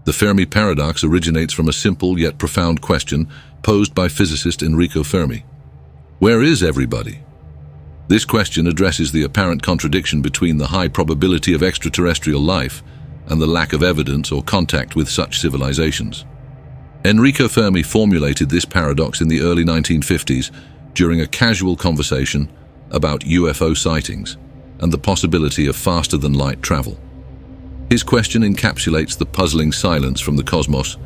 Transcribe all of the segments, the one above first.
The Fermi Paradox originates from a simple yet profound question posed by physicist Enrico Fermi. Where is everybody? This question addresses the apparent contradiction between the high probability of extraterrestrial life and the lack of evidence or contact with such civilizations. Enrico Fermi formulated this paradox in the early 1950s during a casual conversation about UFO sightings and the possibility of faster-than-light travel. His question encapsulates the puzzling silence from the cosmos,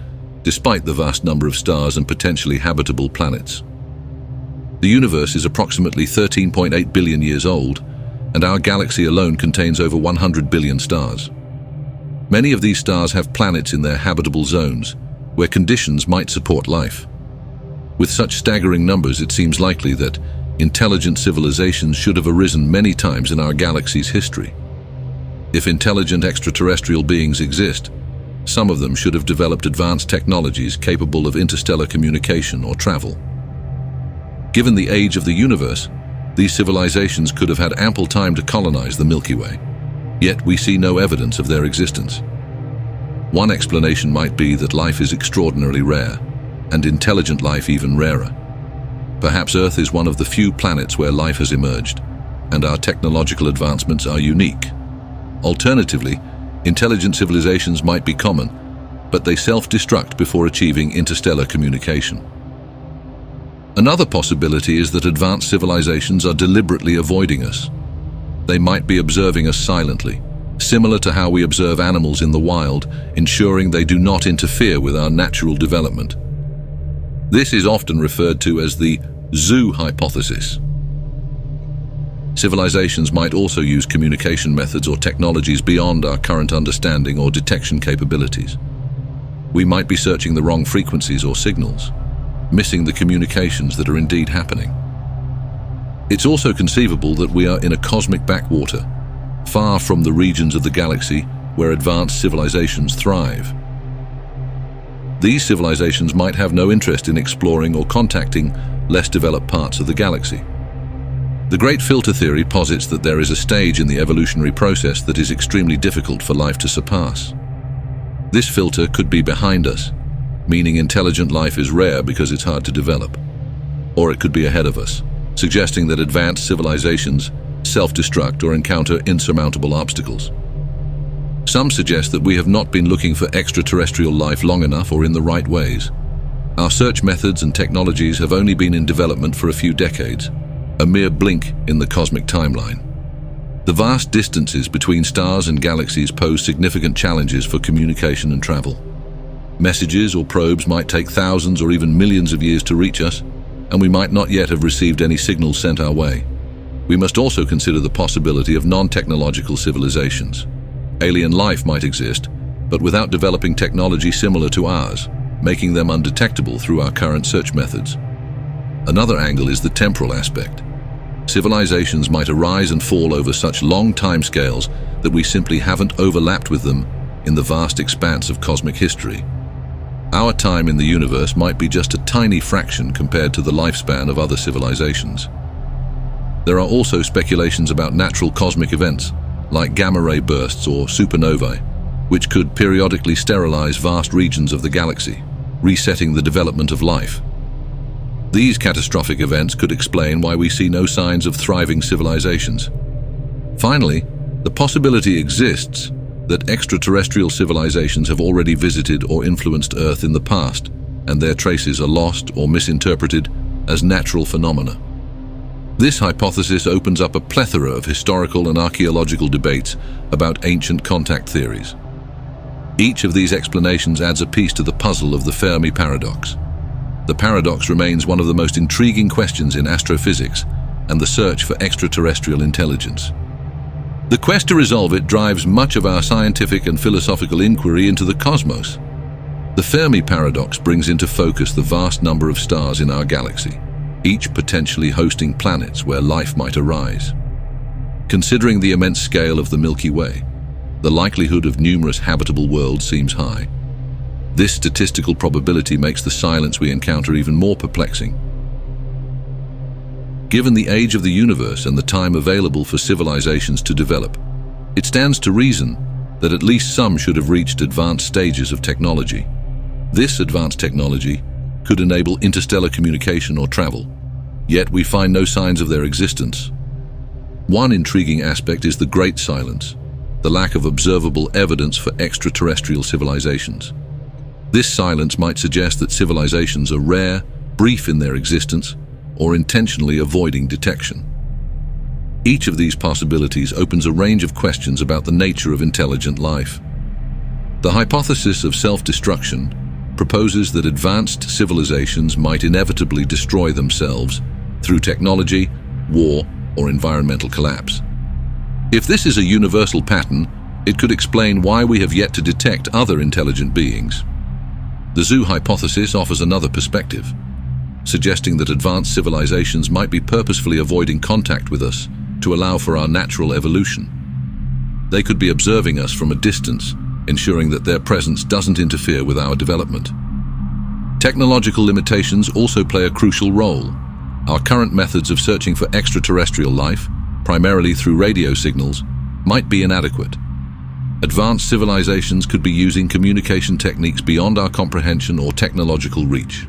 despite the vast number of stars and potentially habitable planets. The universe is approximately 13.8 billion years old, and our galaxy alone contains over 100 billion stars. Many of these stars have planets in their habitable zones, where conditions might support life. With such staggering numbers, it seems likely that intelligent civilizations should have arisen many times in our galaxy's history. If intelligent extraterrestrial beings exist, some of them should have developed advanced technologies capable of interstellar communication or travel. Given the age of the universe, these civilizations could have had ample time to colonize the Milky Way, yet we see no evidence of their existence. One explanation might be that life is extraordinarily rare, and intelligent life even rarer. Perhaps Earth is one of the few planets where life has emerged, and our technological advancements are unique. Alternatively, intelligent civilizations might be common, but they self-destruct before achieving interstellar communication. Another possibility is that advanced civilizations are deliberately avoiding us. They might be observing us silently, similar to how we observe animals in the wild, ensuring they do not interfere with our natural development. This is often referred to as the zoo hypothesis. Civilizations might also use communication methods or technologies beyond our current understanding or detection capabilities. We might be searching the wrong frequencies or signals, missing the communications that are indeed happening. It's also conceivable that we are in a cosmic backwater, far from the regions of the galaxy where advanced civilizations thrive. These civilizations might have no interest in exploring or contacting less developed parts of the galaxy. The Great Filter theory posits that there is a stage in the evolutionary process that is extremely difficult for life to surpass. This filter could be behind us, meaning intelligent life is rare because it's hard to develop. Or it could be ahead of us, suggesting that advanced civilizations self-destruct or encounter insurmountable obstacles. Some suggest that we have not been looking for extraterrestrial life long enough or in the right ways. Our search methods and technologies have only been in development for a few decades, a mere blink in the cosmic timeline. The vast distances between stars and galaxies pose significant challenges for communication and travel. Messages or probes might take thousands or even millions of years to reach us, and we might not yet have received any signals sent our way. We must also consider the possibility of non-technological civilizations. Alien life might exist, but without developing technology similar to ours, making them undetectable through our current search methods. Another angle is the temporal aspect. Civilizations might arise and fall over such long timescales that we simply haven't overlapped with them in the vast expanse of cosmic history. Our time in the universe might be just a tiny fraction compared to the lifespan of other civilizations. There are also speculations about natural cosmic events, like gamma-ray bursts or supernovae, which could periodically sterilize vast regions of the galaxy, resetting the development of life. These catastrophic events could explain why we see no signs of thriving civilizations. Finally, the possibility exists that extraterrestrial civilizations have already visited or influenced Earth in the past, and their traces are lost or misinterpreted as natural phenomena. This hypothesis opens up a plethora of historical and archaeological debates about ancient contact theories. Each of these explanations adds a piece to the puzzle of the Fermi Paradox. The paradox remains one of the most intriguing questions in astrophysics and the search for extraterrestrial intelligence. The quest to resolve it drives much of our scientific and philosophical inquiry into the cosmos. The Fermi Paradox brings into focus the vast number of stars in our galaxy, each potentially hosting planets where life might arise. Considering the immense scale of the Milky Way, the likelihood of numerous habitable worlds seems high. This statistical probability makes the silence we encounter even more perplexing. Given the age of the universe and the time available for civilizations to develop, it stands to reason that at least some should have reached advanced stages of technology. This advanced technology could enable interstellar communication or travel, yet we find no signs of their existence. One intriguing aspect is the Great Silence, the lack of observable evidence for extraterrestrial civilizations. This silence might suggest that civilizations are rare, brief in their existence, or intentionally avoiding detection. Each of these possibilities opens a range of questions about the nature of intelligent life. The hypothesis of self-destruction proposes that advanced civilizations might inevitably destroy themselves through technology, war, or environmental collapse. If this is a universal pattern, it could explain why we have yet to detect other intelligent beings. The zoo hypothesis offers another perspective, suggesting that advanced civilizations might be purposefully avoiding contact with us to allow for our natural evolution. They could be observing us from a distance, ensuring that their presence doesn't interfere with our development. Technological limitations also play a crucial role. Our current methods of searching for extraterrestrial life, primarily through radio signals, might be inadequate. Advanced civilizations could be using communication techniques beyond our comprehension or technological reach.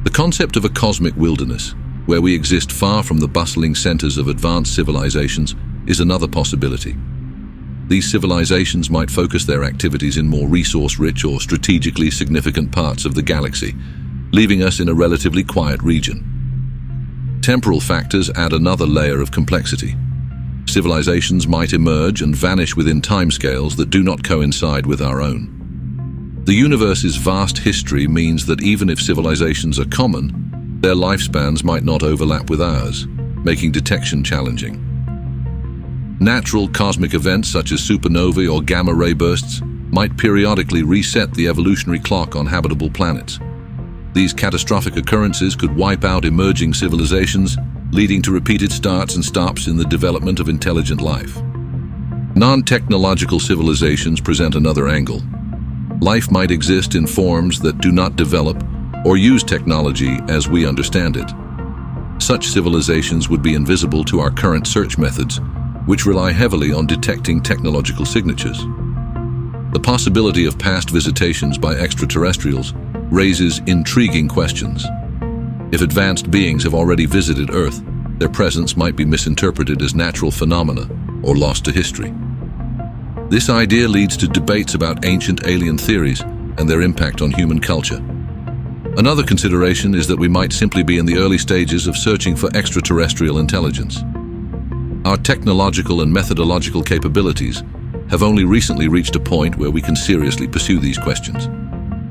The concept of a cosmic wilderness, where we exist far from the bustling centers of advanced civilizations, is another possibility. These civilizations might focus their activities in more resource-rich or strategically significant parts of the galaxy, leaving us in a relatively quiet region. Temporal factors add another layer of complexity. Civilizations might emerge and vanish within timescales that do not coincide with our own. The universe's vast history means that even if civilizations are common, their lifespans might not overlap with ours, making detection challenging. Natural cosmic events such as supernovae or gamma-ray bursts might periodically reset the evolutionary clock on habitable planets. These catastrophic occurrences could wipe out emerging civilizations, leading to repeated starts and stops in the development of intelligent life. Non-technological civilizations present another angle. Life might exist in forms that do not develop or use technology as we understand it. Such civilizations would be invisible to our current search methods, which rely heavily on detecting technological signatures. The possibility of past visitations by extraterrestrials raises intriguing questions. If advanced beings have already visited Earth, their presence might be misinterpreted as natural phenomena or lost to history. This idea leads to debates about ancient alien theories and their impact on human culture. Another consideration is that we might simply be in the early stages of searching for extraterrestrial intelligence. Our technological and methodological capabilities have only recently reached a point where we can seriously pursue these questions,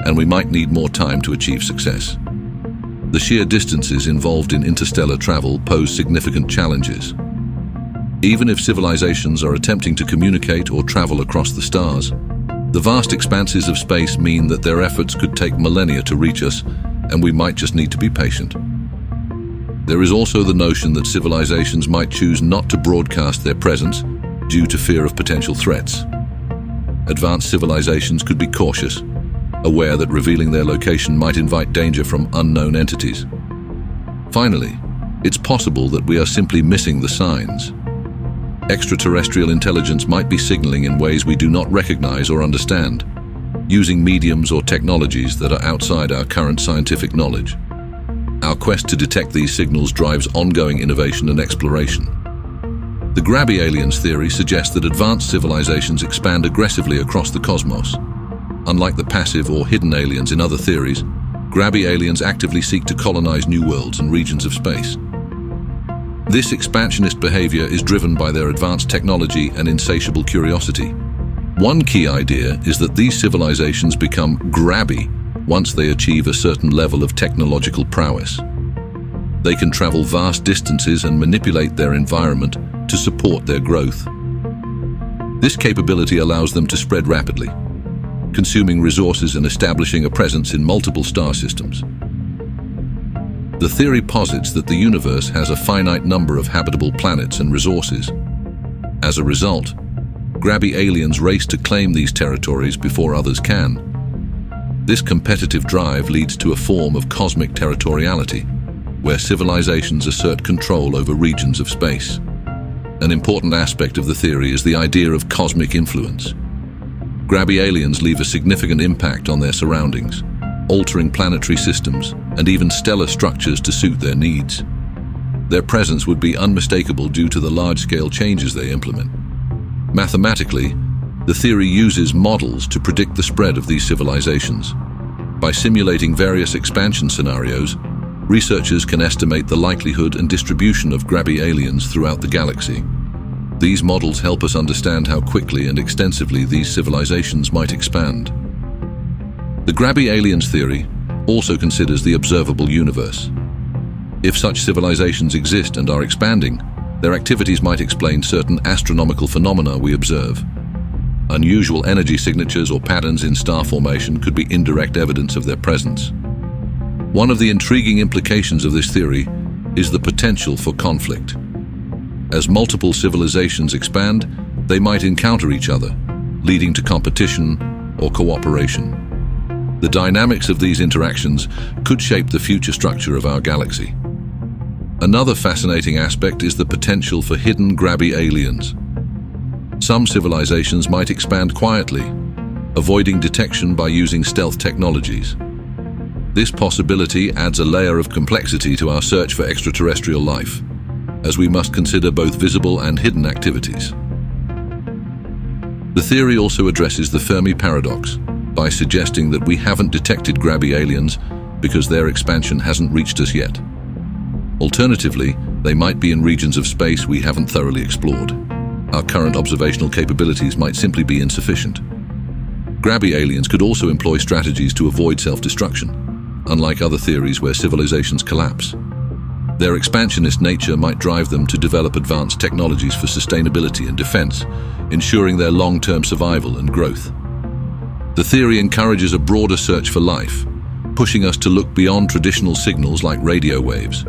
and we might need more time to achieve success. The sheer distances involved in interstellar travel pose significant challenges. Even if civilizations are attempting to communicate or travel across the stars, the vast expanses of space mean that their efforts could take millennia to reach us, and we might just need to be patient. There is also the notion that civilizations might choose not to broadcast their presence due to fear of potential threats. Advanced civilizations could be cautious, aware that revealing their location might invite danger from unknown entities. Finally, it's possible that we are simply missing the signs. Extraterrestrial intelligence might be signaling in ways we do not recognize or understand, using mediums or technologies that are outside our current scientific knowledge. Our quest to detect these signals drives ongoing innovation and exploration. The grabby aliens theory suggests that advanced civilizations expand aggressively across the cosmos. Unlike the passive or hidden aliens in other theories, grabby aliens actively seek to colonize new worlds and regions of space. This expansionist behavior is driven by their advanced technology and insatiable curiosity. One key idea is that these civilizations become grabby once they achieve a certain level of technological prowess. They can travel vast distances and manipulate their environment to support their growth. This capability allows them to spread rapidly, consuming resources and establishing a presence in multiple star systems. The theory posits that the universe has a finite number of habitable planets and resources. As a result, grabby aliens race to claim these territories before others can. This competitive drive leads to a form of cosmic territoriality, where civilizations assert control over regions of space. An important aspect of the theory is the idea of cosmic influence. Grabby aliens leave a significant impact on their surroundings, altering planetary systems and even stellar structures to suit their needs. Their presence would be unmistakable due to the large-scale changes they implement. Mathematically, the theory uses models to predict the spread of these civilizations. By simulating various expansion scenarios, researchers can estimate the likelihood and distribution of Grabby aliens throughout the galaxy. These models help us understand how quickly and extensively these civilizations might expand. The Grabby aliens theory also considers the observable universe. If such civilizations exist and are expanding, their activities might explain certain astronomical phenomena we observe. Unusual energy signatures or patterns in star formation could be indirect evidence of their presence. One of the intriguing implications of this theory is the potential for conflict. As multiple civilizations expand, they might encounter each other, leading to competition or cooperation. The dynamics of these interactions could shape the future structure of our galaxy. Another fascinating aspect is the potential for hidden Grabby aliens. Some civilizations might expand quietly, avoiding detection by using stealth technologies. This possibility adds a layer of complexity to our search for extraterrestrial life, as we must consider both visible and hidden activities. The theory also addresses the Fermi Paradox by suggesting that we haven't detected Grabby aliens because their expansion hasn't reached us yet. Alternatively, they might be in regions of space we haven't thoroughly explored. Our current observational capabilities might simply be insufficient. Grabby aliens could also employ strategies to avoid self-destruction, unlike other theories where civilizations collapse. Their expansionist nature might drive them to develop advanced technologies for sustainability and defense, ensuring their long-term survival and growth. The theory encourages a broader search for life, pushing us to look beyond traditional signals like radio waves.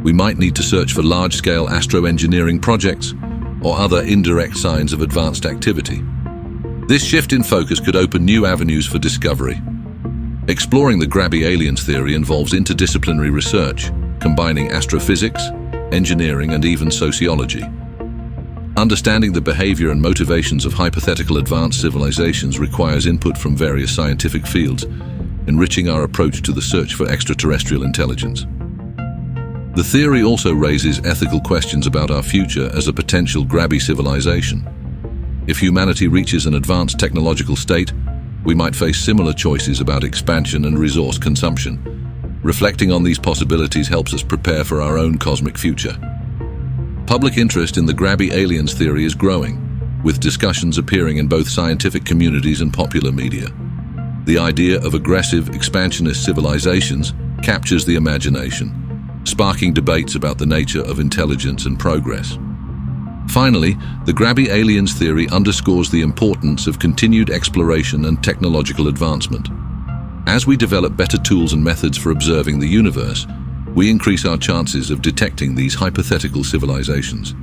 We might need to search for large-scale astroengineering projects or other indirect signs of advanced activity. This shift in focus could open new avenues for discovery. Exploring the Grabby aliens theory involves interdisciplinary research, combining astrophysics, engineering, and even sociology. Understanding the behavior and motivations of hypothetical advanced civilizations requires input from various scientific fields, enriching our approach to the search for extraterrestrial intelligence. The theory also raises ethical questions about our future as a potential Grabby civilization. If humanity reaches an advanced technological state, we might face similar choices about expansion and resource consumption. Reflecting on these possibilities helps us prepare for our own cosmic future. Public interest in the Grabby aliens theory is growing, with discussions appearing in both scientific communities and popular media. The idea of aggressive, expansionist civilizations captures the imagination, sparking debates about the nature of intelligence and progress. Finally, the Grabby aliens theory underscores the importance of continued exploration and technological advancement. As we develop better tools and methods for observing the universe, we increase our chances of detecting these hypothetical civilizations.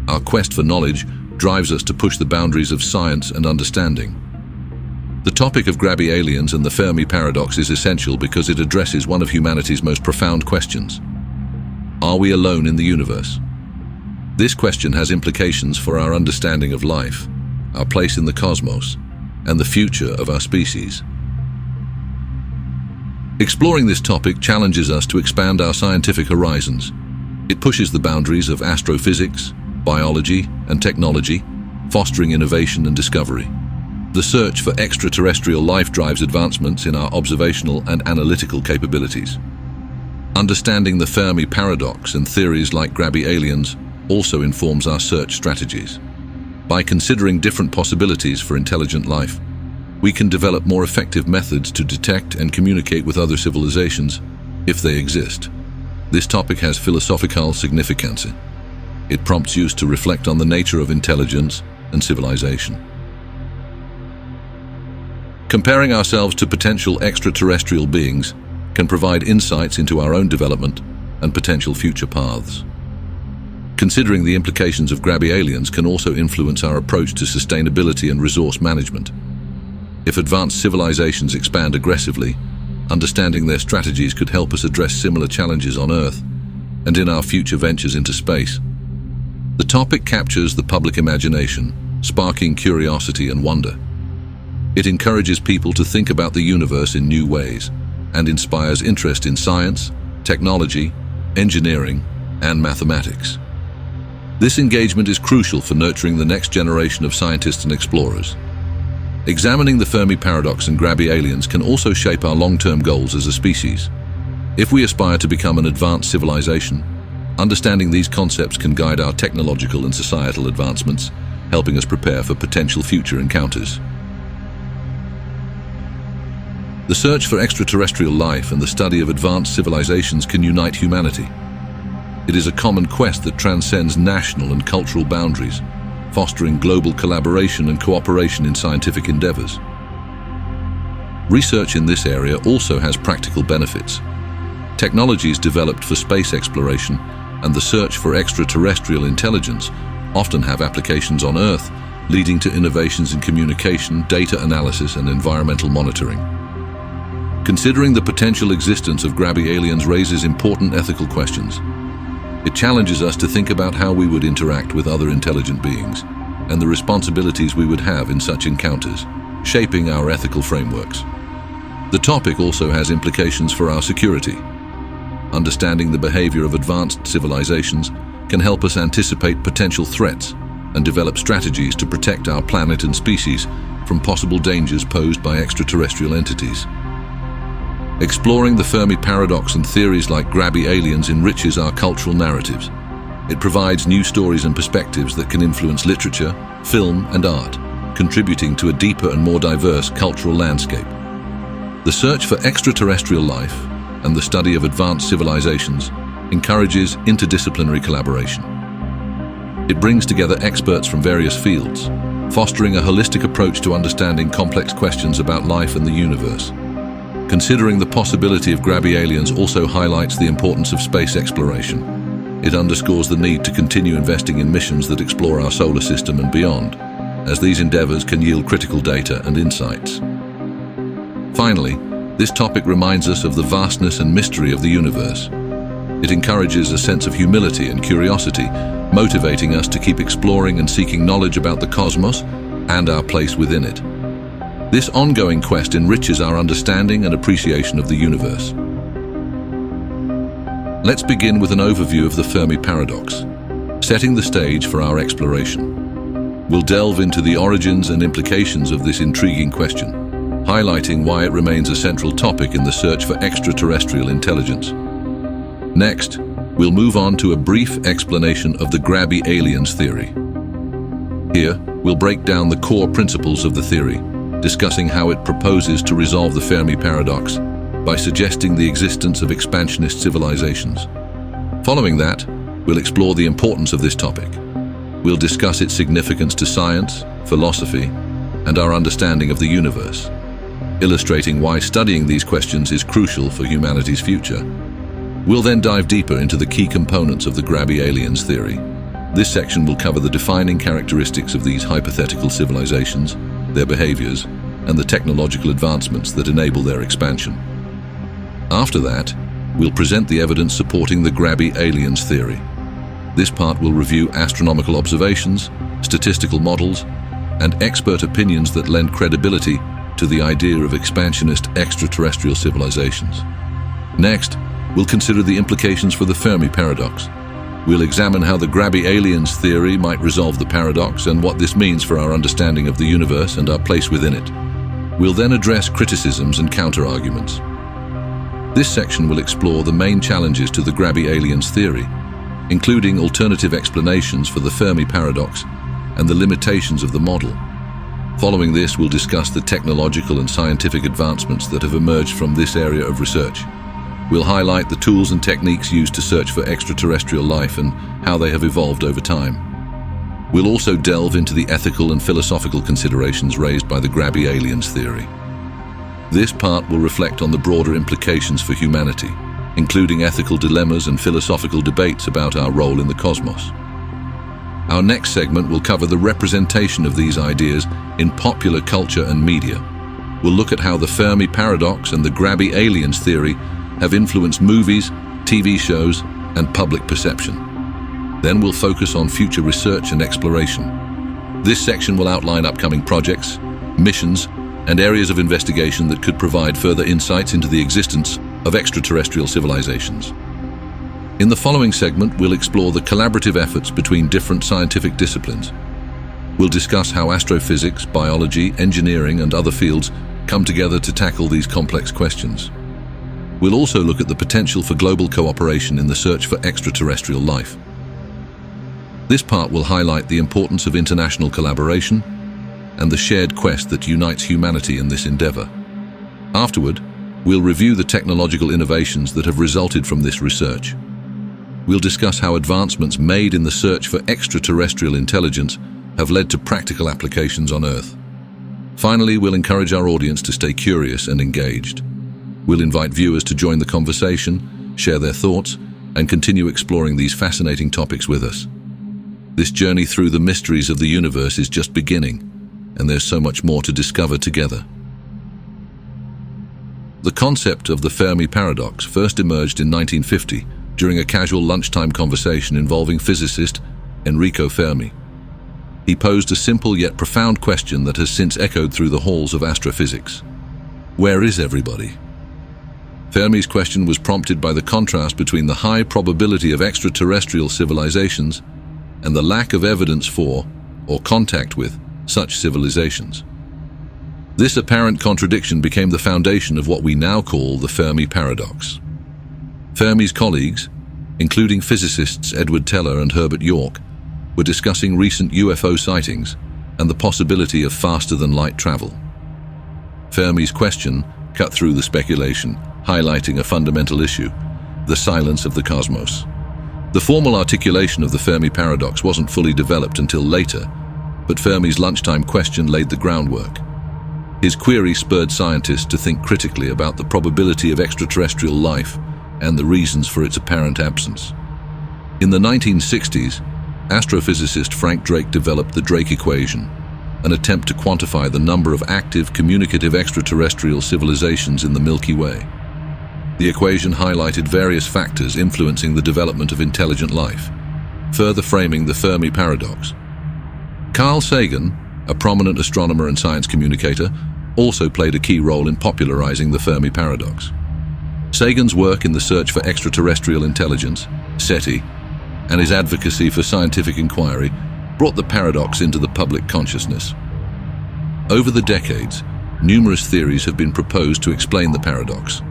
Our quest for knowledge drives us to push the boundaries of science and understanding. The topic of Grabby aliens and the Fermi Paradox is essential because it addresses one of humanity's most profound questions. Are we alone in the universe? This question has implications for our understanding of life, our place in the cosmos, and the future of our species. Exploring this topic challenges us to expand our scientific horizons. It pushes the boundaries of astrophysics, biology, and technology, fostering innovation and discovery. The search for extraterrestrial life drives advancements in our observational and analytical capabilities. Understanding the Fermi Paradox and theories like Grabby aliens also informs our search strategies. By considering different possibilities for intelligent life, we can develop more effective methods to detect and communicate with other civilizations, if they exist. This topic has philosophical significance. It prompts us to reflect on the nature of intelligence and civilization. Comparing ourselves to potential extraterrestrial beings can provide insights into our own development and potential future paths. Considering the implications of Grabby aliens can also influence our approach to sustainability and resource management. If advanced civilizations expand aggressively, understanding their strategies could help us address similar challenges on Earth and in our future ventures into space. The topic captures the public imagination, sparking curiosity and wonder. It encourages people to think about the universe in new ways and inspires interest in science, technology, engineering, and mathematics. This engagement is crucial for nurturing the next generation of scientists and explorers. Examining the Fermi Paradox and grabby aliens can also shape our long-term goals as a species. If we aspire to become an advanced civilization, understanding these concepts can guide our technological and societal advancements, helping us prepare for potential future encounters. The search for extraterrestrial life and the study of advanced civilizations can unite humanity. It is a common quest that transcends national and cultural boundaries, fostering global collaboration and cooperation in scientific endeavors. Research in this area also has practical benefits. Technologies developed for space exploration and the search for extraterrestrial intelligence often have applications on Earth, leading to innovations in communication, data analysis, and environmental monitoring. Considering the potential existence of grabby aliens raises important ethical questions. It challenges us to think about how we would interact with other intelligent beings and the responsibilities we would have in such encounters, shaping our ethical frameworks. The topic also has implications for our security. Understanding the behavior of advanced civilizations can help us anticipate potential threats and develop strategies to protect our planet and species from possible dangers posed by extraterrestrial entities. Exploring the Fermi Paradox and theories like grabby aliens enriches our cultural narratives. It provides new stories and perspectives that can influence literature, film, and art, contributing to a deeper and more diverse cultural landscape. The search for extraterrestrial life and the study of advanced civilizations encourages interdisciplinary collaboration. It brings together experts from various fields, fostering a holistic approach to understanding complex questions about life and the universe. Considering the possibility of grabby aliens also highlights the importance of space exploration. It underscores the need to continue investing in missions that explore our solar system and beyond, as these endeavors can yield critical data and insights. Finally, this topic reminds us of the vastness and mystery of the universe. It encourages a sense of humility and curiosity, motivating us to keep exploring and seeking knowledge about the cosmos and our place within it. This ongoing quest enriches our understanding and appreciation of the universe. Let's begin with an overview of the Fermi Paradox, setting the stage for our exploration. We'll delve into the origins and implications of this intriguing question, highlighting why it remains a central topic in the search for extraterrestrial intelligence. Next, we'll move on to a brief explanation of the grabby aliens theory. Here, we'll break down the core principles of the theory, discussing how it proposes to resolve the Fermi Paradox by suggesting the existence of expansionist civilizations. Following that, we'll explore the importance of this topic. We'll discuss its significance to science, philosophy, and our understanding of the universe, illustrating why studying these questions is crucial for humanity's future. We'll then dive deeper into the key components of the grabby aliens theory. This section will cover the defining characteristics of these hypothetical civilizations, their behaviors, and the technological advancements that enable their expansion. After that, we'll present the evidence supporting the grabby aliens theory. This part will review astronomical observations, statistical models, and expert opinions that lend credibility to the idea of expansionist extraterrestrial civilizations. Next, we'll consider the implications for the Fermi Paradox. We'll examine how the grabby aliens theory might resolve the paradox and what this means for our understanding of the universe and our place within it. We'll then address criticisms and counter-arguments. This section will explore the main challenges to the grabby aliens theory, including alternative explanations for the Fermi Paradox and the limitations of the model. Following this, we'll discuss the technological and scientific advancements that have emerged from this area of research. We'll highlight the tools and techniques used to search for extraterrestrial life and how they have evolved over time. We'll also delve into the ethical and philosophical considerations raised by the grabby aliens theory. This part will reflect on the broader implications for humanity, including ethical dilemmas and philosophical debates about our role in the cosmos. Our next segment will cover the representation of these ideas in popular culture and media. We'll look at how the Fermi Paradox and the grabby aliens theory have influenced movies, TV shows, and public perception. Then we'll focus on future research and exploration. This section will outline upcoming projects, missions, and areas of investigation that could provide further insights into the existence of extraterrestrial civilizations. In the following segment, we'll explore the collaborative efforts between different scientific disciplines. We'll discuss how astrophysics, biology, engineering, and other fields come together to tackle these complex questions. We'll also look at the potential for global cooperation in the search for extraterrestrial life. This part will highlight the importance of international collaboration and the shared quest that unites humanity in this endeavor. Afterward, we'll review the technological innovations that have resulted from this research. We'll discuss how advancements made in the search for extraterrestrial intelligence have led to practical applications on Earth. Finally, we'll encourage our audience to stay curious and engaged. We'll invite viewers to join the conversation, share their thoughts, and continue exploring these fascinating topics with us. This journey through the mysteries of the universe is just beginning, and there's so much more to discover together. The concept of the Fermi Paradox first emerged in 1950 during a casual lunchtime conversation involving physicist Enrico Fermi. He posed a simple yet profound question that has since echoed through the halls of astrophysics. Where is everybody? Fermi's question was prompted by the contrast between the high probability of extraterrestrial civilizations and the lack of evidence for, or contact with, such civilizations. This apparent contradiction became the foundation of what we now call the Fermi Paradox. Fermi's colleagues, including physicists Edward Teller and Herbert York, were discussing recent UFO sightings and the possibility of faster-than-light travel. Fermi's question cut through the speculation, highlighting a fundamental issue: the silence of the cosmos. The formal articulation of the Fermi Paradox wasn't fully developed until later, but Fermi's lunchtime question laid the groundwork. His query spurred scientists to think critically about the probability of extraterrestrial life and the reasons for its apparent absence. In the 1960s, astrophysicist Frank Drake developed the Drake equation, an attempt to quantify the number of active, communicative extraterrestrial civilizations in the Milky Way. The equation highlighted various factors influencing the development of intelligent life, further framing the Fermi Paradox. Carl Sagan, a prominent astronomer and science communicator, also played a key role in popularizing the Fermi Paradox. Sagan's work in the search for extraterrestrial intelligence, SETI, and his advocacy for scientific inquiry brought the paradox into the public consciousness. Over the decades, numerous theories have been proposed to explain the paradox.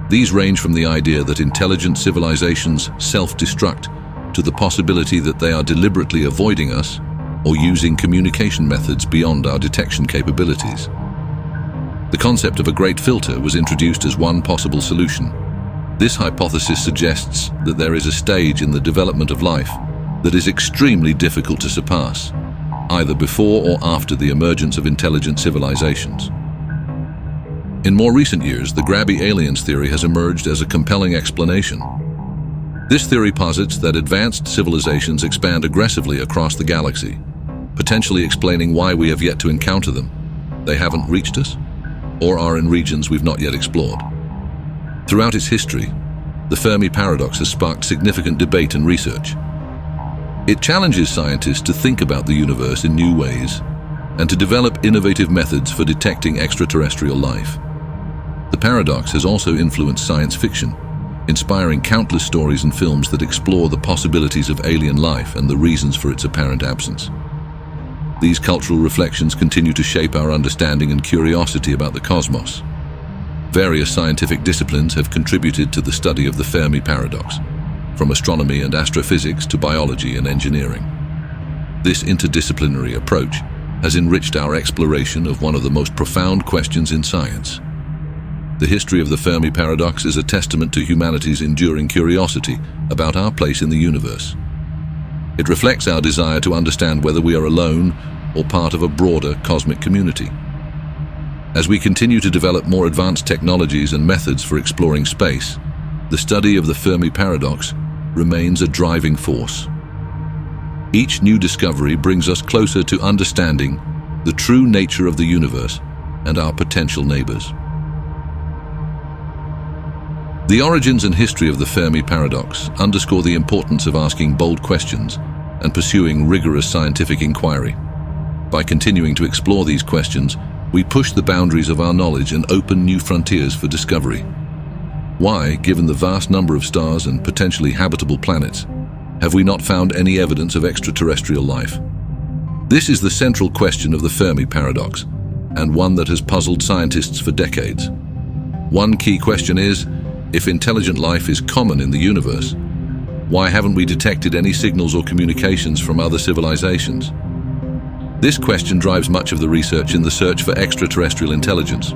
These range from the idea that intelligent civilizations self-destruct to the possibility that they are deliberately avoiding us or using communication methods beyond our detection capabilities. The concept of a great filter was introduced as one possible solution. This hypothesis suggests that there is a stage in the development of life that is extremely difficult to surpass, either before or after the emergence of intelligent civilizations. In more recent years, the grabby aliens theory has emerged as a compelling explanation. This theory posits that advanced civilizations expand aggressively across the galaxy, potentially explaining why we have yet to encounter them. They haven't reached us, or are in regions we've not yet explored. Throughout its history, the Fermi Paradox has sparked significant debate and research. It challenges scientists to think about the universe in new ways and to develop innovative methods for detecting extraterrestrial life. The paradox has also influenced science fiction, inspiring countless stories and films that explore the possibilities of alien life and the reasons for its apparent absence. These cultural reflections continue to shape our understanding and curiosity about the cosmos. Various scientific disciplines have contributed to the study of the Fermi Paradox, from astronomy and astrophysics to biology and engineering. This interdisciplinary approach has enriched our exploration of one of the most profound questions in science. The history of the Fermi Paradox is a testament to humanity's enduring curiosity about our place in the universe. It reflects our desire to understand whether we are alone or part of a broader cosmic community. As we continue to develop more advanced technologies and methods for exploring space, the study of the Fermi Paradox remains a driving force. Each new discovery brings us closer to understanding the true nature of the universe and our potential neighbors. The origins and history of the Fermi Paradox underscore the importance of asking bold questions and pursuing rigorous scientific inquiry. By continuing to explore these questions, We push the boundaries of our knowledge and open new frontiers for discovery. Why, given the vast number of stars and potentially habitable planets, have we not found any evidence of extraterrestrial life? This is the central question of the Fermi Paradox, and one that has puzzled scientists for decades. One key question is, if intelligent life is common in the universe, why haven't we detected any signals or communications from other civilizations? This question drives much of the research in the search for extraterrestrial intelligence.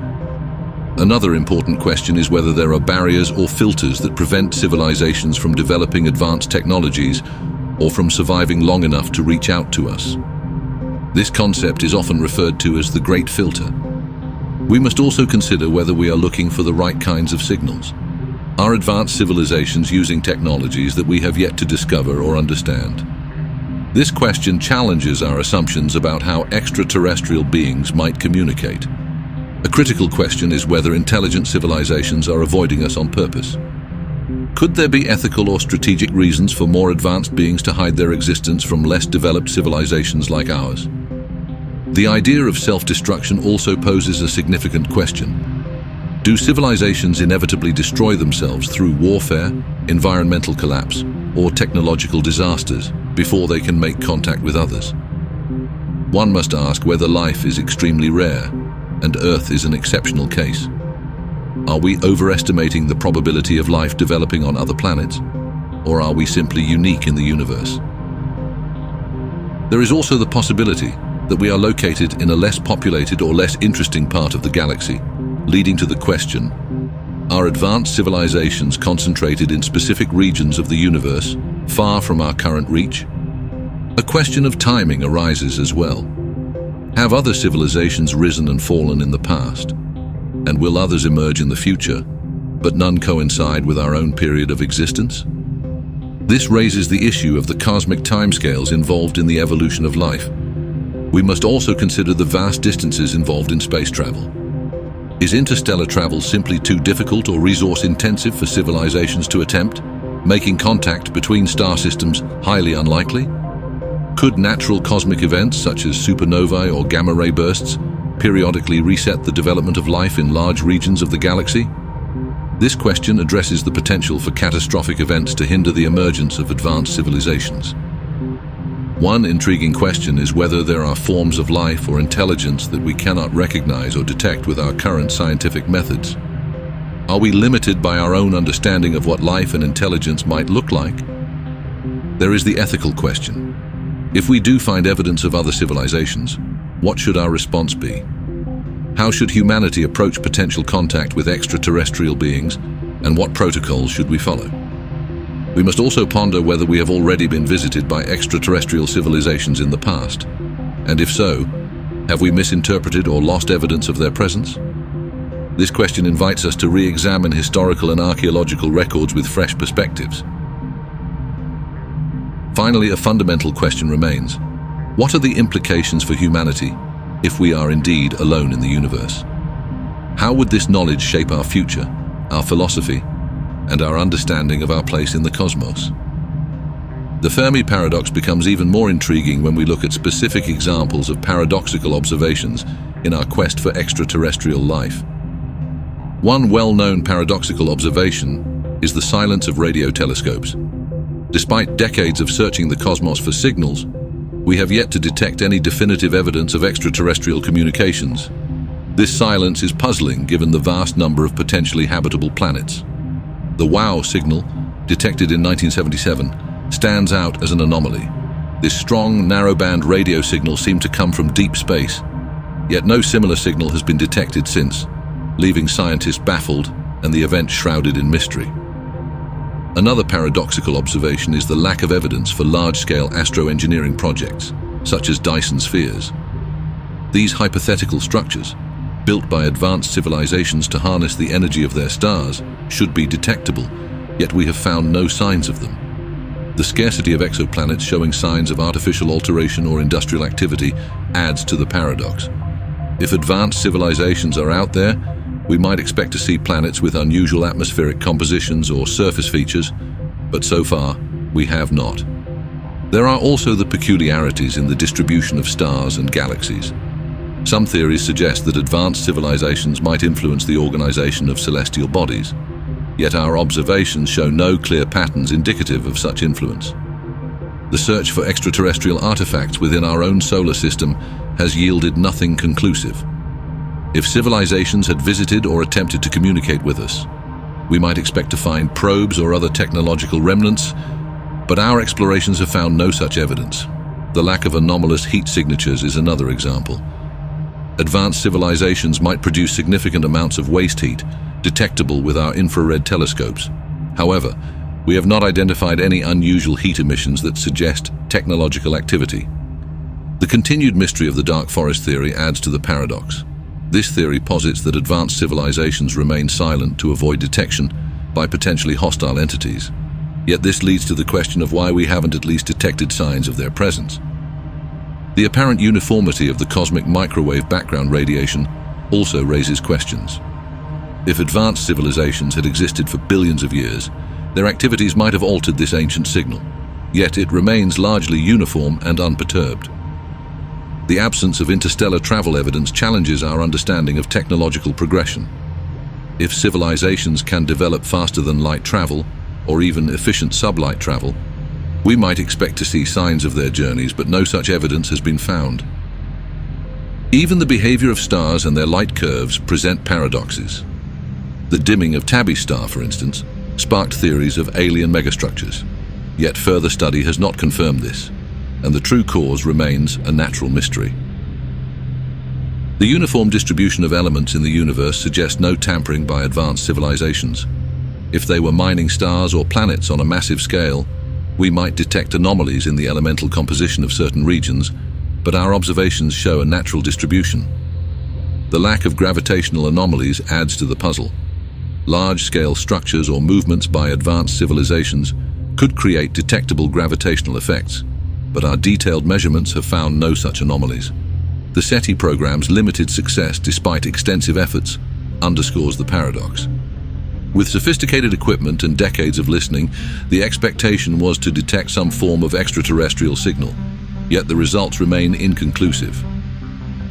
Another important question is whether there are barriers or filters that prevent civilizations from developing advanced technologies or from surviving long enough to reach out to us. This concept is often referred to as the Great Filter. We must also consider whether we are looking for the right kinds of signals. Are advanced civilizations using technologies that we have yet to discover or understand? This question challenges our assumptions about how extraterrestrial beings might communicate. A critical question is whether intelligent civilizations are avoiding us on purpose. Could there be ethical or strategic reasons for more advanced beings to hide their existence from less developed civilizations like ours? The idea of self-destruction also poses a significant question. Do civilizations inevitably destroy themselves through warfare, environmental collapse, or technological disasters before they can make contact with others? One must ask whether life is extremely rare and Earth is an exceptional case. Are we overestimating the probability of life developing on other planets, or are we simply unique in the universe? There is also the possibility that we are located in a less populated or less interesting part of the galaxy, leading to the question, are advanced civilizations concentrated in specific regions of the universe, far from our current reach? A question of timing arises as well. Have other civilizations risen and fallen in the past? And will others emerge in the future, but none coincide with our own period of existence? This raises the issue of the cosmic timescales involved in the evolution of life. We must also consider the vast distances involved in space travel. Is interstellar travel simply too difficult or resource-intensive for civilizations to attempt, making contact between star systems highly unlikely? Could natural cosmic events such as supernovae or gamma-ray bursts periodically reset the development of life in large regions of the galaxy? This question addresses the potential for catastrophic events to hinder the emergence of advanced civilizations. One intriguing question is whether there are forms of life or intelligence that we cannot recognize or detect with our current scientific methods. Are we limited by our own understanding of what life and intelligence might look like? There is the ethical question. If we do find evidence of other civilizations, what should our response be? How should humanity approach potential contact with extraterrestrial beings, and what protocols should we follow? We must also ponder whether we have already been visited by extraterrestrial civilizations in the past, and if so, have we misinterpreted or lost evidence of their presence? This question invites us to re-examine historical and archaeological records with fresh perspectives. Finally, a fundamental question remains. What are the implications for humanity if we are indeed alone in the universe? How would this knowledge shape our future, our philosophy, and our understanding of our place in the cosmos? The Fermi Paradox becomes even more intriguing when we look at specific examples of paradoxical observations in our quest for extraterrestrial life. One well-known paradoxical observation is the silence of radio telescopes. Despite decades of searching the cosmos for signals, we have yet to detect any definitive evidence of extraterrestrial communications. This silence is puzzling given the vast number of potentially habitable planets. The WOW signal, detected in 1977, stands out as an anomaly. This strong, narrowband radio signal seemed to come from deep space, yet no similar signal has been detected since, leaving scientists baffled and the event shrouded in mystery. Another paradoxical observation is the lack of evidence for large-scale astroengineering projects, such as Dyson spheres. These hypothetical structures, built by advanced civilizations to harness the energy of their stars, should be detectable, yet we have found no signs of them. The scarcity of exoplanets showing signs of artificial alteration or industrial activity adds to the paradox. If advanced civilizations are out there, we might expect to see planets with unusual atmospheric compositions or surface features, but so far, we have not. There are also the peculiarities in the distribution of stars and galaxies. Some theories suggest that advanced civilizations might influence the organization of celestial bodies, yet our observations show no clear patterns indicative of such influence. The search for extraterrestrial artifacts within our own solar system has yielded nothing conclusive. If civilizations had visited or attempted to communicate with us, we might expect to find probes or other technological remnants, but our explorations have found no such evidence. The lack of anomalous heat signatures is another example. Advanced civilizations might produce significant amounts of waste heat, detectable with our infrared telescopes. However, we have not identified any unusual heat emissions that suggest technological activity. The continued mystery of the dark forest theory adds to the paradox. This theory posits that advanced civilizations remain silent to avoid detection by potentially hostile entities. Yet this leads to the question of why we haven't at least detected signs of their presence. The apparent uniformity of the cosmic microwave background radiation also raises questions. If advanced civilizations had existed for billions of years, their activities might have altered this ancient signal, yet it remains largely uniform and unperturbed. The absence of interstellar travel evidence challenges our understanding of technological progression. If civilizations can develop faster than light travel, or even efficient sublight travel, we might expect to see signs of their journeys, but no such evidence has been found. Even the behavior of stars and their light curves present paradoxes. The dimming of Tabby's star, for instance, sparked theories of alien megastructures, yet further study has not confirmed this, and the true cause remains a natural mystery. The uniform distribution of elements in the universe suggests no tampering by advanced civilizations. If they were mining stars or planets on a massive scale, we might detect anomalies in the elemental composition of certain regions, but our observations show a natural distribution. The lack of gravitational anomalies adds to the puzzle. Large-scale structures or movements by advanced civilizations could create detectable gravitational effects, but our detailed measurements have found no such anomalies. The SETI program's limited success despite extensive efforts underscores the paradox. With sophisticated equipment and decades of listening, the expectation was to detect some form of extraterrestrial signal, yet the results remain inconclusive.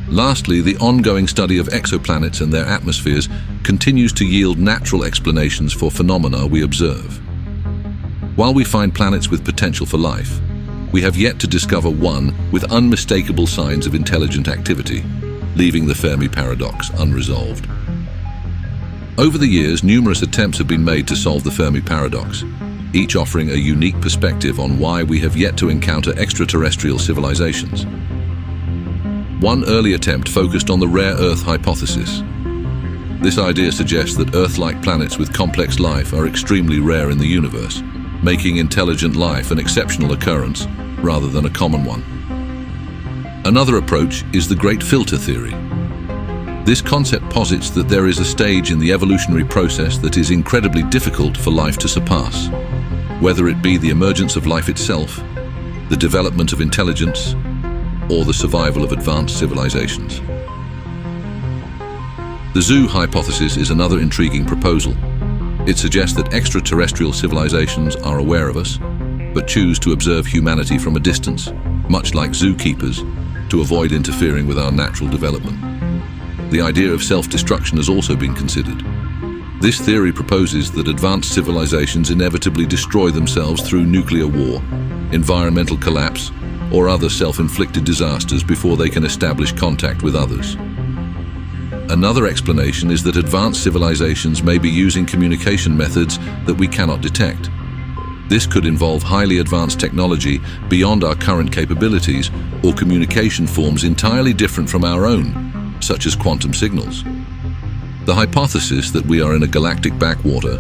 Lastly, the ongoing study of exoplanets and their atmospheres continues to yield natural explanations for phenomena we observe. While we find planets with potential for life, we have yet to discover one with unmistakable signs of intelligent activity, leaving the Fermi Paradox unresolved. Over the years, numerous attempts have been made to solve the Fermi Paradox, each offering a unique perspective on why we have yet to encounter extraterrestrial civilizations. One early attempt focused on the rare Earth hypothesis. This idea suggests that Earth-like planets with complex life are extremely rare in the universe, making intelligent life an exceptional occurrence rather than a common one. Another approach is the Great Filter theory. This concept posits that there is a stage in the evolutionary process that is incredibly difficult for life to surpass, whether it be the emergence of life itself, the development of intelligence, or the survival of advanced civilizations. The zoo hypothesis is another intriguing proposal. It suggests that extraterrestrial civilizations are aware of us, but choose to observe humanity from a distance, much like zookeepers, to avoid interfering with our natural development. The idea of self-destruction has also been considered. This theory proposes that advanced civilizations inevitably destroy themselves through nuclear war, environmental collapse, or other self-inflicted disasters before they can establish contact with others. Another explanation is that advanced civilizations may be using communication methods that we cannot detect. This could involve highly advanced technology beyond our current capabilities, or communication forms entirely different from our own, such as quantum signals. The hypothesis that we are in a galactic backwater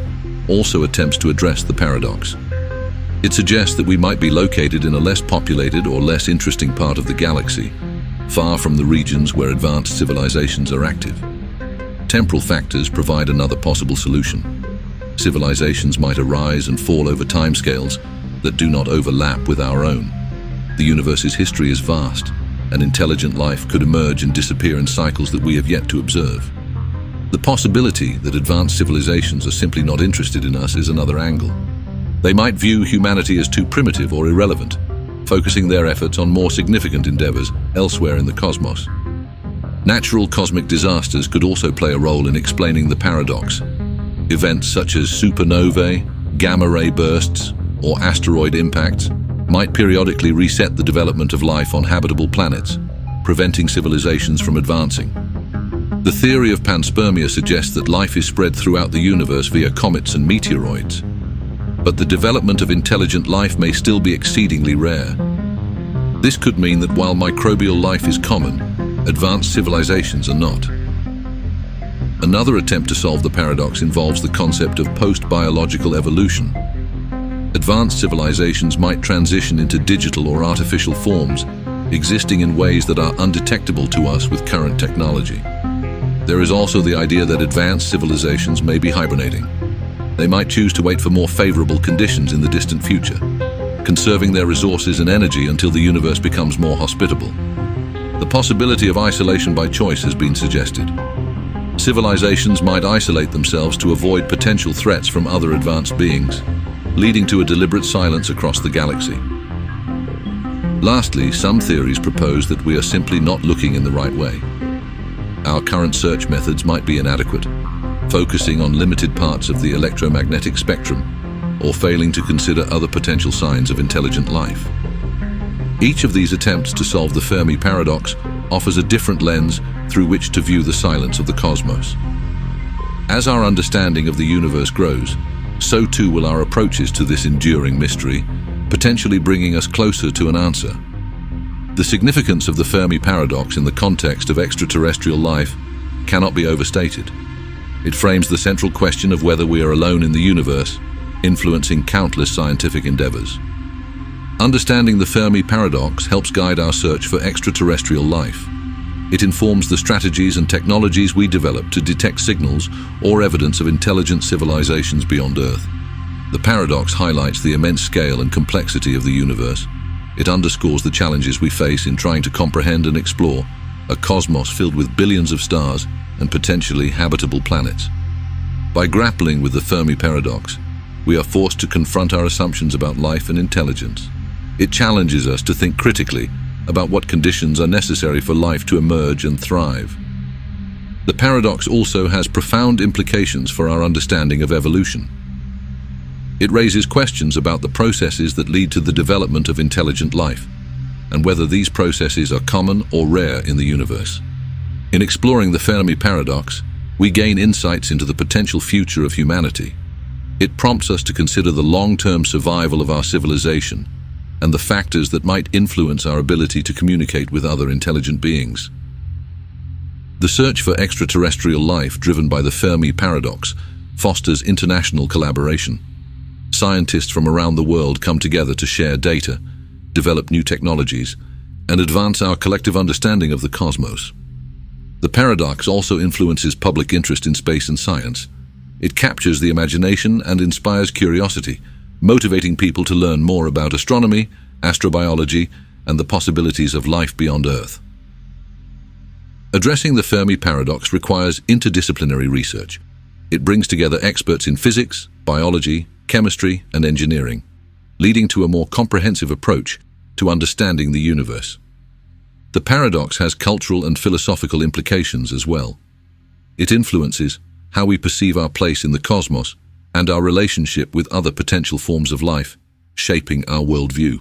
also attempts to address the paradox. It suggests that we might be located in a less populated or less interesting part of the galaxy, far from the regions where advanced civilizations are active. Temporal factors provide another possible solution. Civilizations might arise and fall over timescales that do not overlap with our own. The universe's history is vast, and intelligent life could emerge and disappear in cycles that we have yet to observe. The possibility that advanced civilizations are simply not interested in us is another angle. They might view humanity as too primitive or irrelevant, focusing their efforts on more significant endeavors elsewhere in the cosmos. Natural cosmic disasters could also play a role in explaining the paradox. Events such as supernovae, gamma-ray bursts, or asteroid impacts might periodically reset the development of life on habitable planets, preventing civilizations from advancing. The theory of panspermia suggests that life is spread throughout the universe via comets and meteoroids. But the development of intelligent life may still be exceedingly rare. This could mean that while microbial life is common, advanced civilizations are not. Another attempt to solve the paradox involves the concept of post-biological evolution. Advanced civilizations might transition into digital or artificial forms, existing in ways that are undetectable to us with current technology. There is also the idea that advanced civilizations may be hibernating. They might choose to wait for more favorable conditions in the distant future, conserving their resources and energy until the universe becomes more hospitable. The possibility of isolation by choice has been suggested. Civilizations might isolate themselves to avoid potential threats from other advanced beings, leading to a deliberate silence across the galaxy. Lastly, some theories propose that we are simply not looking in the right way. Our current search methods might be inadequate, focusing on limited parts of the electromagnetic spectrum, or failing to consider other potential signs of intelligent life. Each of these attempts to solve the Fermi Paradox offers a different lens through which to view the silence of the cosmos. As our understanding of the universe grows, so too will our approaches to this enduring mystery, potentially bringing us closer to an answer. The significance of the Fermi Paradox in the context of extraterrestrial life cannot be overstated. It frames the central question of whether we are alone in the universe, influencing countless scientific endeavors. Understanding the Fermi Paradox helps guide our search for extraterrestrial life. It informs the strategies and technologies we develop to detect signals or evidence of intelligent civilizations beyond Earth. The paradox highlights the immense scale and complexity of the universe. It underscores the challenges we face in trying to comprehend and explore a cosmos filled with billions of stars and potentially habitable planets. By grappling with the Fermi Paradox, we are forced to confront our assumptions about life and intelligence. It challenges us to think critically about what conditions are necessary for life to emerge and thrive. The paradox also has profound implications for our understanding of evolution. It raises questions about the processes that lead to the development of intelligent life, and whether these processes are common or rare in the universe. In exploring the Fermi Paradox, we gain insights into the potential future of humanity. It prompts us to consider the long-term survival of our civilization and the factors that might influence our ability to communicate with other intelligent beings. The search for extraterrestrial life driven by the Fermi Paradox fosters international collaboration. Scientists from around the world come together to share data, develop new technologies, and advance our collective understanding of the cosmos. The paradox also influences public interest in space and science. It captures the imagination and inspires curiosity, motivating people to learn more about astronomy, astrobiology, and the possibilities of life beyond Earth. Addressing the Fermi Paradox requires interdisciplinary research. It brings together experts in physics, biology, chemistry, and engineering, leading to a more comprehensive approach to understanding the universe. The paradox has cultural and philosophical implications as well. It influences how we perceive our place in the cosmos and our relationship with other potential forms of life, shaping our worldview.